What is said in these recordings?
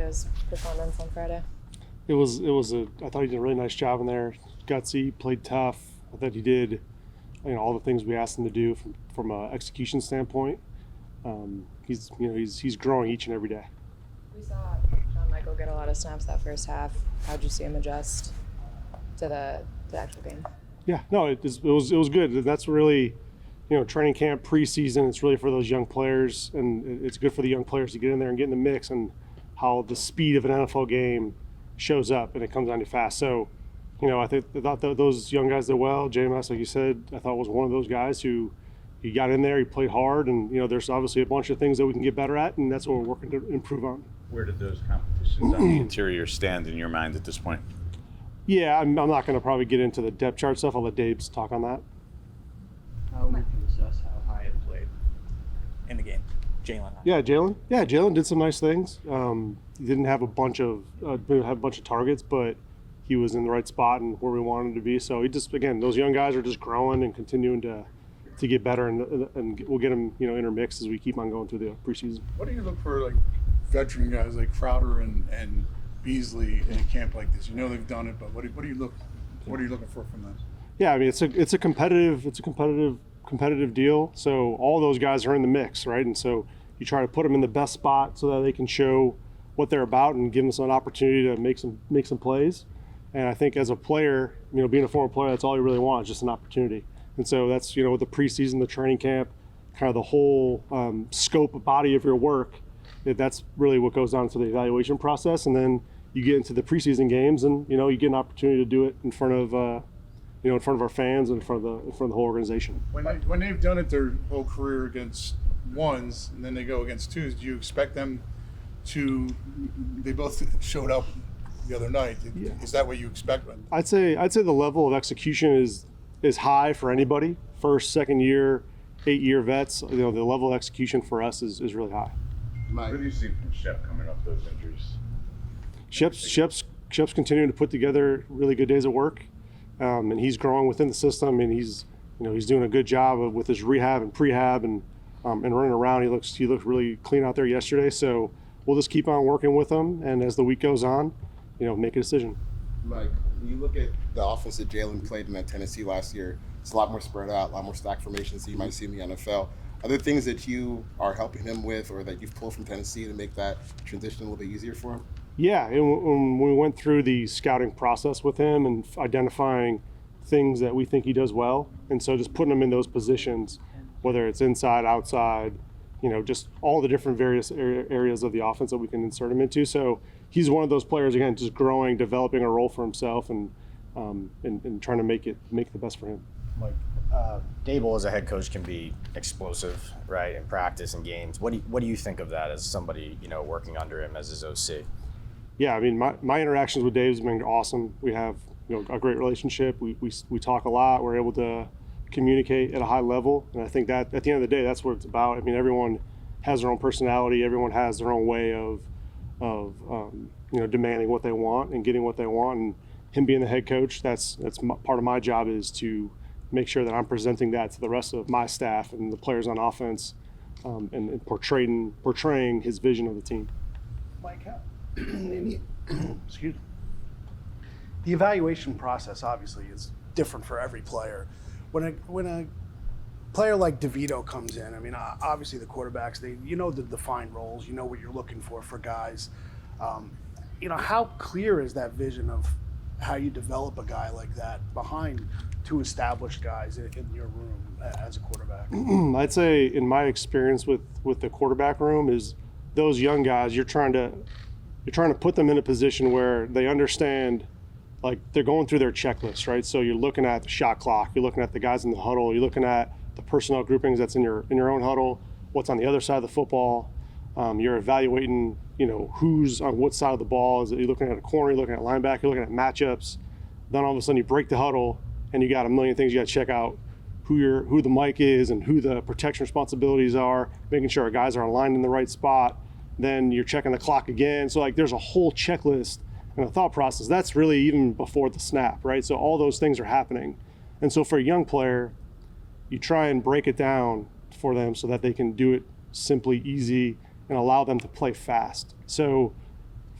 his performance on Friday? I thought he did a really nice job in there. Gutsy, played tough. I thought he did, all the things we asked him to do from an execution standpoint. He's growing each and every day. We saw John Michael get a lot of snaps that first half. How'd you see him adjust to the actual game? Yeah, no, it was good. That's really, training camp, preseason. It's really for those young players, and it's good for the young players to get in there and get in the mix, and how the speed of an NFL game shows up and it comes on you fast. So, I thought those young guys did well. JMS, like you said, I thought was one of those guys who he got in there, he played hard, and there's obviously a bunch of things that we can get better at, and that's what we're working to improve on. Where did those competitions on the interior stand in your mind at this point? Yeah, I'm not going to probably get into the depth chart stuff. I'll let Dave talk on that. How would you assess how high it played in the game? Jalen. Yeah, Jalen did some nice things. He didn't have a bunch of targets, but he was in the right spot and where we wanted him to be. So he just, again, those young guys are just growing and continuing to get better, and we'll get them, intermixed as we keep on going through the preseason. What do you look for, like veteran guys like Crowder and Beasley in a camp like this? They've done it, but what are you looking for from them? Yeah, I mean it's a competitive deal. So all those guys are in the mix, right? And so you try to put them in the best spot so that they can show what they're about and give them an opportunity to make some plays. And I think as a player, being a former player, that's all you really want, is just an opportunity. And so that's, with the preseason, the training camp, kind of the whole scope, body of your work, that's really what goes on to the evaluation process. And then you get into the preseason games, and you get an opportunity to do it in front of our fans and in front of the whole organization. When they've done it their whole career against ones, and then they go against twos, do you expect them to? They both showed up the other night. Yeah. Is that what you expect? I'd say the level of execution is high for anybody. First, second year, 8-year vets. The level of execution for us is really high. What have you seen from Shep coming off those injuries? Shep's continuing to put together really good days of work, and he's growing within the system, and he's doing a good job with his rehab and prehab and running around. He looked really clean out there yesterday. So we'll just keep on working with him, and as the week goes on, make a decision. Mike, when you look at the offense that Jalen played in Tennessee last year, it's a lot more spread out, a lot more stack formations that you might see in the NFL. Are there things that you are helping him with, or that you've pulled from Tennessee to make that transition a little bit easier for him? Yeah, and when we went through the scouting process with him and identifying things that we think he does well, and so just putting him in those positions, whether it's inside, outside, just all the different various areas of the offense that we can insert him into. So he's one of those players, again, just growing, developing a role for himself, and trying to make the best for him. Mike, Dable as a head coach can be explosive, right, in practice and games. What do you think of that as somebody working under him as his OC? Yeah, I mean, my interactions with Dave's been awesome. We have a great relationship. We talk a lot. We're able to communicate at a high level, and I think that at the end of the day, that's what it's about. I mean, everyone has their own personality. Everyone has their own way of demanding what they want and getting what they want. And him being the head coach, that's part of my job, is to make sure that I'm presenting that to the rest of my staff and the players on offense, and portraying his vision of the team. Mike, excuse me. The evaluation process obviously is different for every player. When a player like DeVito comes in, I mean, obviously the quarterbacks, the defined roles, what you're looking for guys. How clear is that vision of how you develop a guy like that behind two established guys in your room as a quarterback? I'd say, in my experience with the quarterback room, is those young guys, you're trying to put them in a position where they understand, like, they're going through their checklist, right? So you're looking at the shot clock, you're looking at the guys in the huddle, you're looking at the personnel groupings that's in your own huddle, what's on the other side of the football. You're evaluating, who's on what side of the ball. You're looking at a corner, you're looking at linebacker, you're looking at matchups. Then all of a sudden you break the huddle and you got a million things you got to check out: who the mic is and who the protection responsibilities are, making sure our guys are aligned in the right spot. Then you're checking the clock again. So, like, there's a whole checklist and a thought process. That's really even before the snap, right? So all those things are happening. And so for a young player, you try and break it down for them so that they can do it simply, easy, and allow them to play fast. So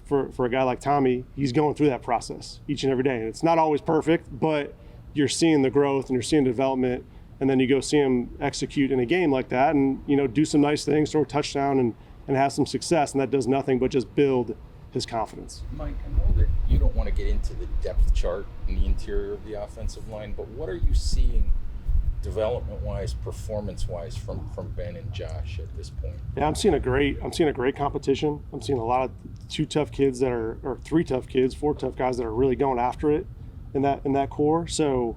for a guy like Tommy, he's going through that process each and every day. And it's not always perfect, but you're seeing the growth and you're seeing the development. And then you go see him execute in a game like that and, do some nice things, throw a touchdown and have some success. And that does nothing but just build his confidence. Mike, I know that you don't want to get into the depth chart in the interior of the offensive line, but what are you seeing development-wise, performance-wise from Ben and Josh at this point? Yeah, I'm seeing a great competition. I'm seeing a lot of 2 tough kids or 3 tough kids, 4 tough guys that are really going after it in that core. So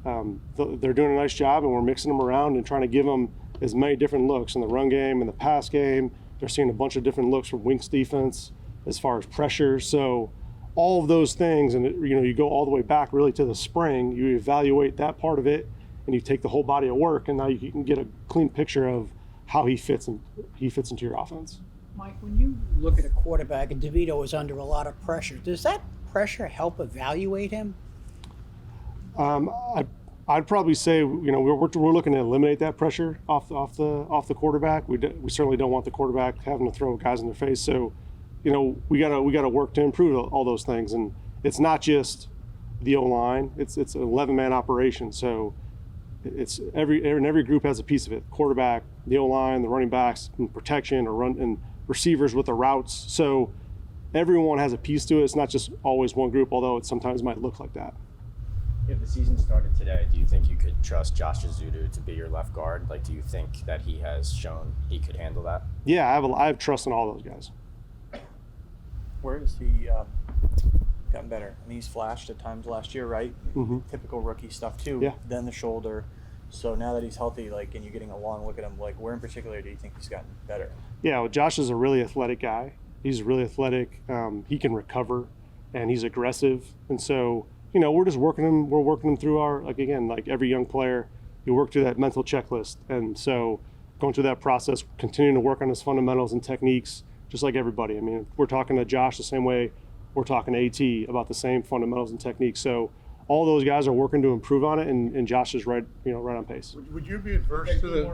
they're doing a nice job, and we're mixing them around and trying to give them as many different looks in the run game and the pass game. They're seeing a bunch of different looks from Wink's defense as far as pressure. So all of those things, and you go all the way back really to the spring. You evaluate that part of it, and you take the whole body of work, and now you can get a clean picture of how he fits into your offense. Mike, when you look at a quarterback, and DeVito is under a lot of pressure, does that pressure help evaluate him? I'd probably say we're looking to eliminate that pressure off the quarterback. We certainly don't want the quarterback having to throw guys in their face. So, we gotta work to improve all those things. And it's not just the O-line. It's an 11-man operation. So it's every group has a piece of it. Quarterback, the O-line, the running backs, and protection, or run and receivers with the routes. So everyone has a piece to it. It's not just always one group, although it sometimes might look like that. If the season started today, do you think you could trust Josh Azudu to be your left guard? Like, do you think that he has shown he could handle that? Yeah, I have trust in all those guys. Where has he gotten better? I mean, he's flashed at times last year, right? Mm-hmm. Typical rookie stuff too. Yeah. Then the shoulder. So now that he's healthy, and you're getting a long look at him, where in particular do you think he's gotten better? Yeah, well, Josh is a really athletic guy. He's really athletic. He can recover, and he's aggressive. And so, we're just working him. We're working him through like every young player, you work through that mental checklist. And so, going through that process, continuing to work on his fundamentals and techniques, just like everybody. I mean, we're talking to Josh the same way we're talking to AT about the same fundamentals and techniques. So, all those guys are working to improve on it, and Josh is right on pace. Would you be adverse to the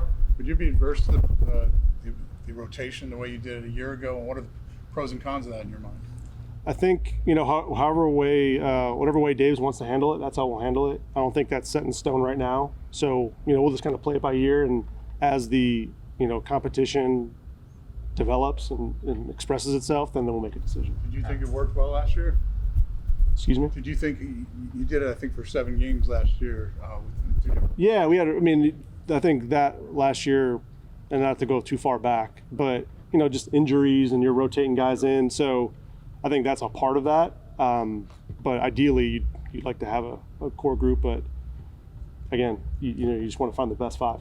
rotation the way you did it a year ago? And what are the pros and cons of that in your mind? I think whatever way Daves wants to handle it, that's how we'll handle it. I don't think that's set in stone right now. So we'll just kind of play it by ear, and as the competition develops and expresses itself, then we'll make a decision. Did you think it worked well last year? Excuse me? Did you think you did it? I think for 7 games last year. Yeah, we had. I think that last year, and not to go too far back, but just injuries and you're rotating guys in. So I think that's a part of that. But ideally, you'd like to have a core group. But again, you just want to find the best 5.